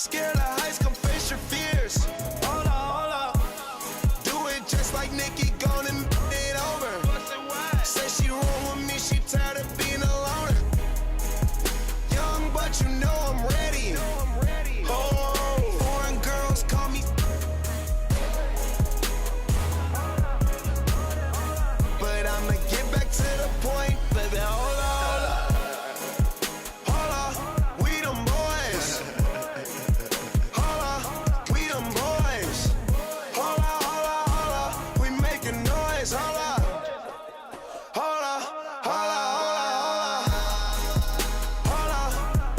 Scared of heights, come face your fears. Hold up. Do it just like Nikki, gone and it over. Say she roll with me, she tired of being a loner. Young, but you know I'm ready. Oh, foreign girls call me. But I'ma get back to the point, baby. Hold up. We them boys. Hold up. We them boys. Hold up. We making noise. Hold up.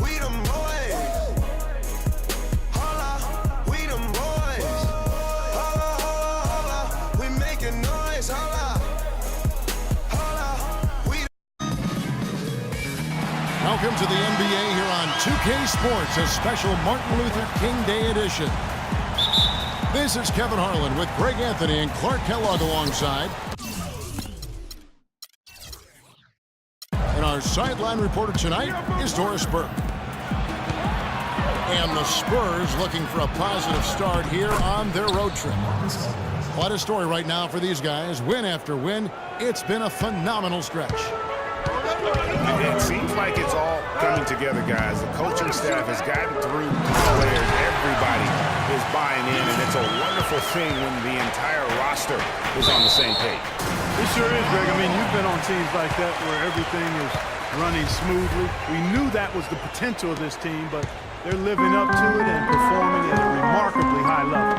We them boys. Hold up. We them boys. Hold up. We making noise. Hold up. Welcome to the NBA here on 2K Sports, a special Martin Luther King Day edition. This is Kevin Harlan with Greg Anthony and Clark Kellogg alongside. And our sideline reporter tonight is Doris Burke. And the Spurs looking for a positive start here on their road trip. What a story right now for these guys. Win after win. It's been a phenomenal stretch. It seems like it's all coming together, guys. The coaching staff has gotten through to the players. Everybody is buying in, and it's a wonderful thing when the entire roster is on the same page. It sure is, Greg. I mean, you've been on teams like that where everything is running smoothly. We knew that was the potential of this team, but they're living up to it and performing at a remarkably high level.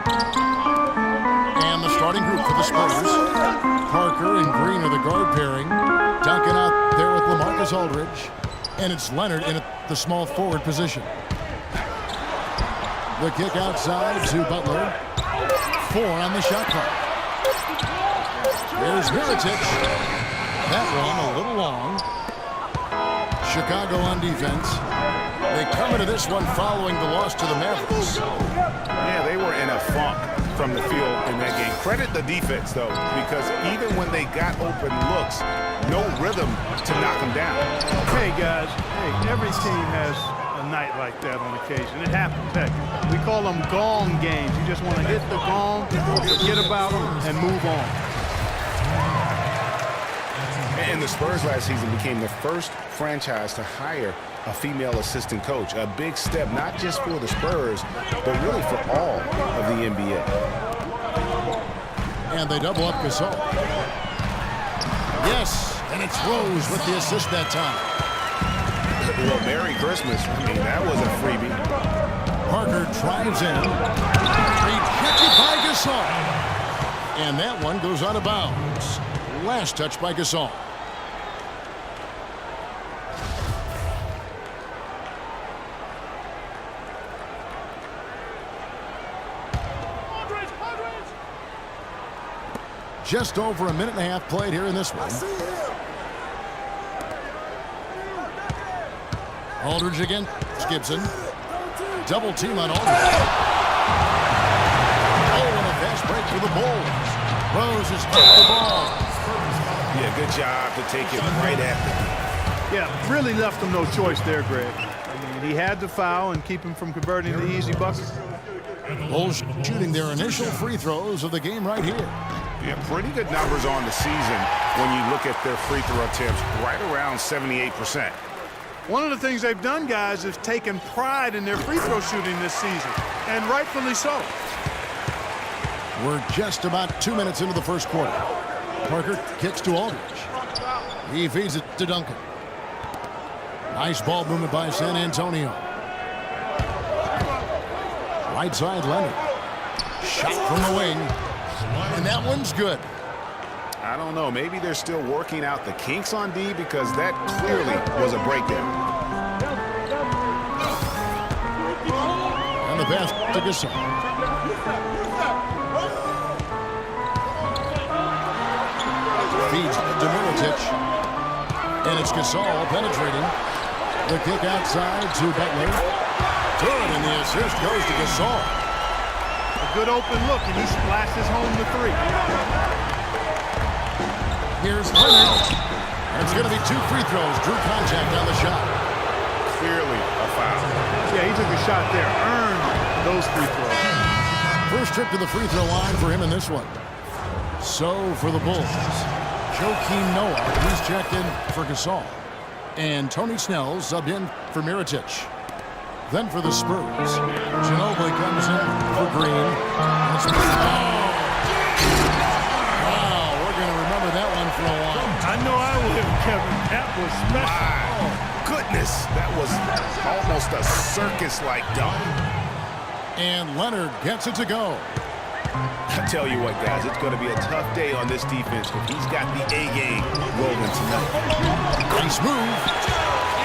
And the starting group for the Spurs. Parker and Green are the guard pairing. Duncan out there with LaMarcus Aldridge. And it's Leonard in the small forward position. The kick outside to Butler. 4 on the shot clock. There's Mirotic. That one a little long. Chicago on defense. They come into this one following the loss to the Mavericks. Yeah, they were in a funk from the field in that game. Credit the defense, though, because even when they got open looks, no rhythm to knock them down. Hey, guys, every team has a night like that on occasion. It happens. Heck, we call them gong games. You just want to hit the gong, forget about them, and move on. And the Spurs last season became the first franchise to hire a female assistant coach. A big step, not just for the Spurs, but really for all of the NBA. And they double up Gasol. Yes, and it's Rose with the assist that time. Well, Merry Christmas. I mean, that was a freebie. Parker drives in. Rejected by Gasol. And that one goes out of bounds. Last touch by Gasol. Just over a minute and a half played here in this one. Aldridge again. Gibson. Double team on Aldridge. Oh, and a fast break for the Bulls. Rose has taken the ball. Yeah, good job to take it right at them. Yeah, really left him no choice there, Greg. I mean, he had to foul and keep him from converting the easy buckets. Bulls shooting their initial free throws of the game right here. Yeah, pretty good numbers on the season when you look at their free throw attempts, right around 78%. One of the things they've done, guys, is taken pride in their free throw shooting this season, and rightfully so. We're just about 2 minutes into the first quarter. Parker kicks to Aldridge. He feeds it to Duncan. Nice ball movement by San Antonio. Right side, Leonard. Shot from the wing. And that one's good. I don't know. Maybe they're still working out the kinks on D because that clearly was a breakdown. And the pass to Gasol. Feeds to Mirotic. And it's Gasol penetrating. The kick outside to Butler. Good, and the assist goes to Gasol. A good open look, and he splashes home the three. Here's Leonard. It's going to be 2 free throws. Drew contact on the shot. Clearly a foul. Yeah, he took a shot there. Earned those free throws. First trip to the free throw line for him in this one. So for the Bulls, Joakim Noah, he's checked in for Gasol. And Tony Snell subbed in for Mirotic. Then for the Spurs, Ginobili comes in for Green. Wow, we're going to remember that one for a while. I know I will, Kevin. That was special. My goodness, that was almost a circus-like dunk. And Leonard gets it to go. I tell you what, guys, it's going to be a tough day on this defense if he's got the A-game rolling tonight. Nice move.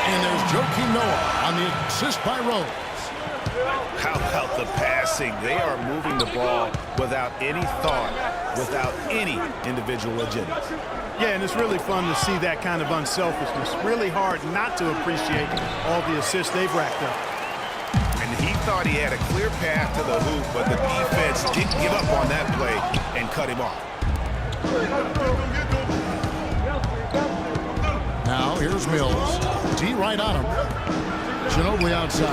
And there's Joakim Noah on the assist by Rose. How about the passing? They are moving the ball without any thought, without any individual agenda. Yeah, and it's really fun to see that kind of unselfishness. Really hard not to appreciate all the assists they've racked up. And he thought he had a clear path to the hoop, but the defense didn't give up on that play and cut him off. Now here's Mills. D right on him. Ginobili outside.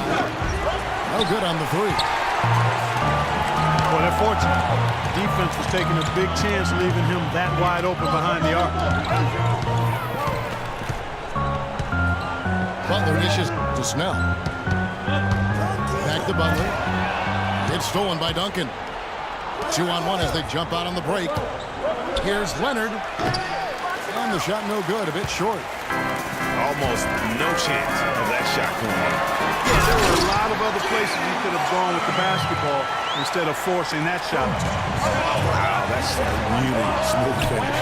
No good on the three. Well, they're fortunate. The defense was taking a big chance leaving him that wide open behind the arc. Butler dishes to Snell. Back to Butler. It's stolen by Duncan. 2-on-1 as they jump out on the break. Here's Leonard. And the shot no good, a bit short. Almost no chance of that shot going in. Yeah, there were a lot of other places he could have gone with the basketball instead of forcing that shot. Wow, that's a really smooth finish.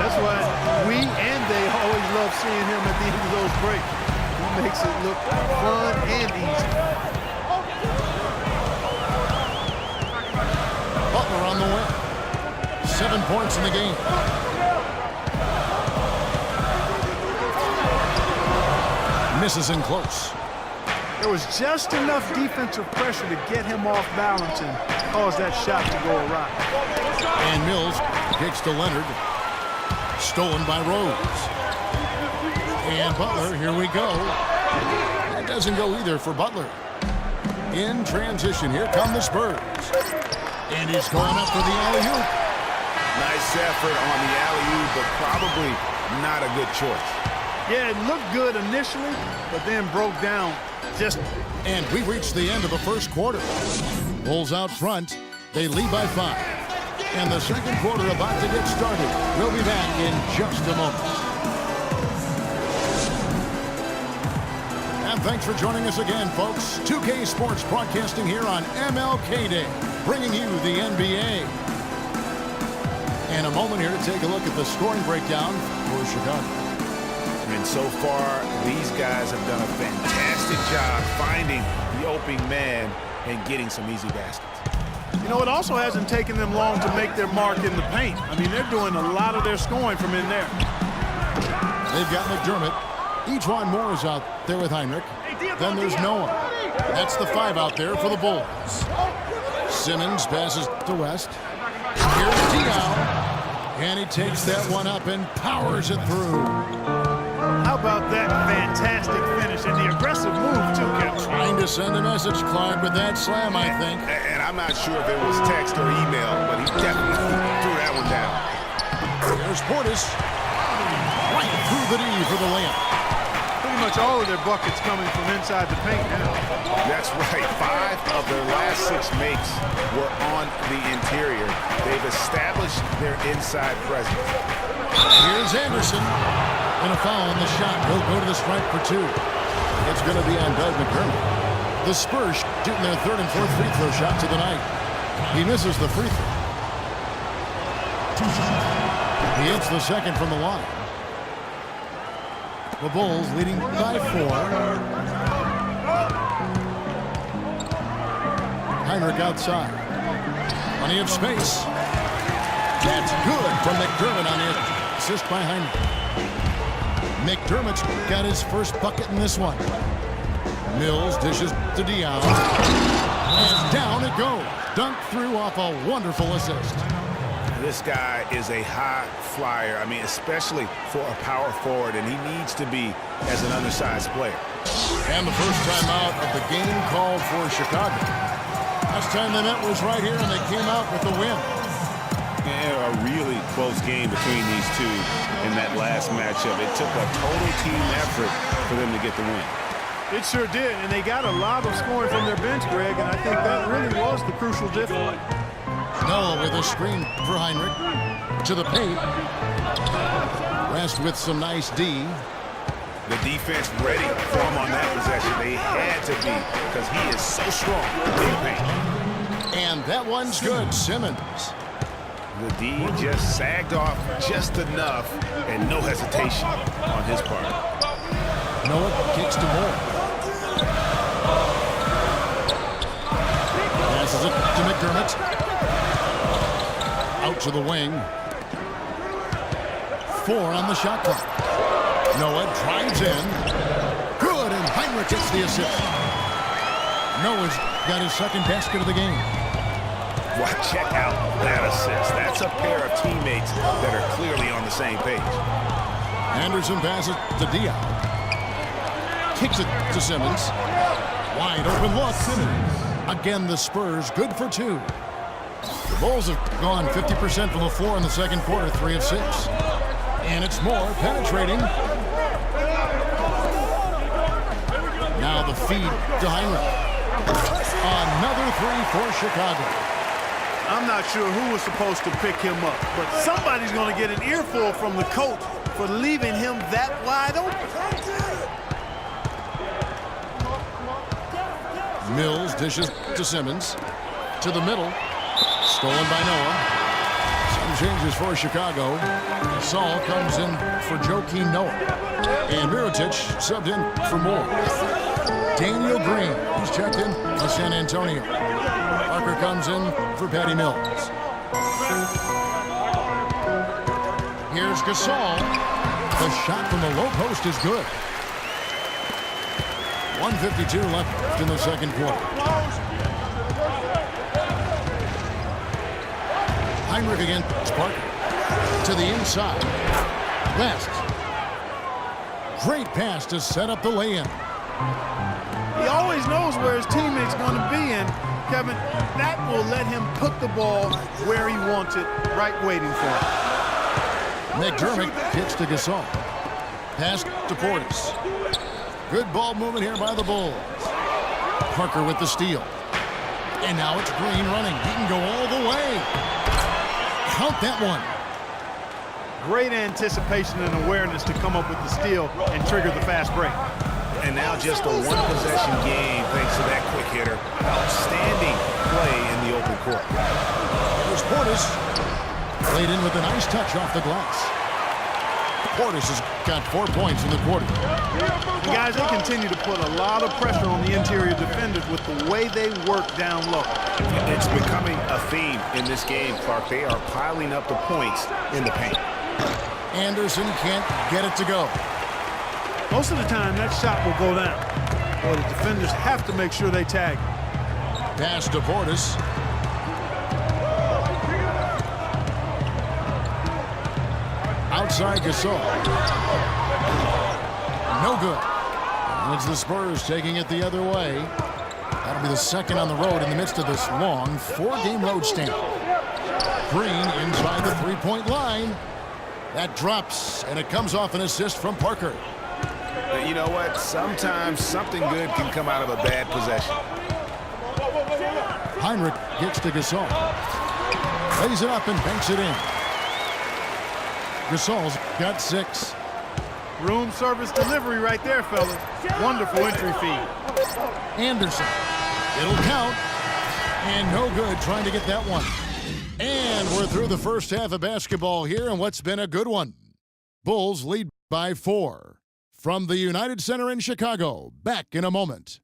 That's why we and they always love seeing him at the end of those breaks. He makes it look fun and easy. Butler on the win. 7 points in the game. Misses in close. There was just enough defensive pressure to get him off balance and cause that shot to go awry. And Mills kicks to Leonard. Stolen by Rose. And Butler, here we go. That doesn't go either for Butler. In transition, here come the Spurs. And he's going up for the alley-oop. Nice effort on the alley-oop, but probably not a good choice. Yeah, it looked good initially, but then broke down. And we reached the end of the first quarter. Bulls out front. They lead by 5. And the second quarter about to get started. We'll be back in just a moment. And thanks for joining us again, folks. 2K Sports broadcasting here on MLK Day, bringing you the NBA. And a moment here to take a look at the scoring breakdown for Chicago. And so far, these guys have done a fantastic job finding the opening man and getting some easy baskets. You know, it also hasn't taken them long to make their mark in the paint. I mean, they're doing a lot of their scoring from in there. They've got McDermott. Ejuan Moore is out there with Heinrich. Then there's Noah. That's the 5 out there for the Bulls. Simmons passes to West. Here's Diaw. And he takes that one up and powers it through. How about that fantastic finish and the aggressive move, too, Kevin? Trying to send a message, Clyde, with that slam, I think. And I'm not sure if it was text or email, but he definitely threw that one down. There's Portis. Right through the D for the layup. Pretty much all of their buckets coming from inside the paint now. That's right. 5 of their last 6 makes were on the interior. They've established their inside presence. Here's Anderson. And a foul on the shot. He'll go to the stripe for 2. It's going to be on Doug McDermott. The Spurs shooting their 3rd and 4th free throw shots of the night. He misses the free throw. He hits the 2nd from the line. The Bulls leading by 4. Heinrich outside. Plenty of space. That's good from McDermott on the assist by Heinrich. McDermott's got his first bucket in this one. Mills dishes to Diaw. And down it goes. Dunked through off a wonderful assist. This guy is a high flyer. I mean, especially for a power forward, and he needs to be as an undersized player. And the first time out of the game called for Chicago. Last time they met was right here, and they came out with the win. Yeah, a really close game between these two in that last matchup. It took a total team effort for them to get the win. It sure did, and they got a lot of scoring from their bench, Greg, and I think that really was the crucial difference. Noah with a screen for Heinrich. To the paint. West with some nice D. The defense ready for him on that possession. They had to be because he is so strong in paint. And that one's good. Simmons. The D just sagged off just enough and no hesitation on his part. Noah kicks to Moore. Passes it to McDermott. Out to the wing. 4 on the shot clock. Noah drives in. Good, and Heinrich gets the assist. Noah's got his second basket of the game. Well, check out that assist. That's a pair of teammates that are clearly on the same page. Anderson passes to Diop. Kicks it to Simmons. Wide open look. Again, the Spurs good for 2. The Bulls have gone 50% from the floor in the second quarter, 3 of 6. And it's Moore penetrating. Now the feed to Heinrich. Another 3 for Chicago. I'm not sure who was supposed to pick him up, but somebody's going to get an earful from the coach for leaving him that wide open. Mills dishes to Simmons. To the middle. Stolen by Noah. Some changes for Chicago. Saul comes in for Joakim Noah. And Mirotic subbed in for Moore. Daniel Green, he's checked in for San Antonio. Parker comes in for Patty Mills. Here's Gasol. The shot from the low post is good. 1:52 left in the second quarter. Heinrich against Parker. To the inside. West. Great pass to set up the lay-in. He always knows where his teammate's going to be, and Kevin, that will let him put the ball where he wants it, right waiting for him. McDermott kicks to Gasol. Pass to Portis. Good ball movement here by the Bulls. Parker with the steal. And now it's Green running. He can go all the way. Count that one. Great anticipation and awareness to come up with the steal and trigger the fast break. And now just a one-possession game thanks to that quick hitter. Outstanding play in the open court. Here's Portis. Played in with a nice touch off the glass. Portis has got 4 points in the quarter. And guys, they continue to put a lot of pressure on the interior defenders with the way they work down low. It's becoming a theme in this game, Clark. They are piling up the points in the paint. Anderson can't get it to go. Most of the time, that shot will go down. Well, the defenders have to make sure they tag. Pass to Portis. Outside Gasol. No good. And it's the Spurs taking it the other way. That'll be the second on the road in the midst of this long 4-game road stand. Green inside the 3-point line. That drops, and it comes off an assist from Parker. You know what? Sometimes something good can come out of a bad possession. Heinrich gets to Gasol. Lays it up and banks it in. Gasol's got 6. Room service delivery right there, fellas. Wonderful entry feed. Anderson. It'll count. And no good trying to get that one. And we're through the first half of basketball here, and what's been a good one. Bulls lead by 4. From the United Center in Chicago, back in a moment.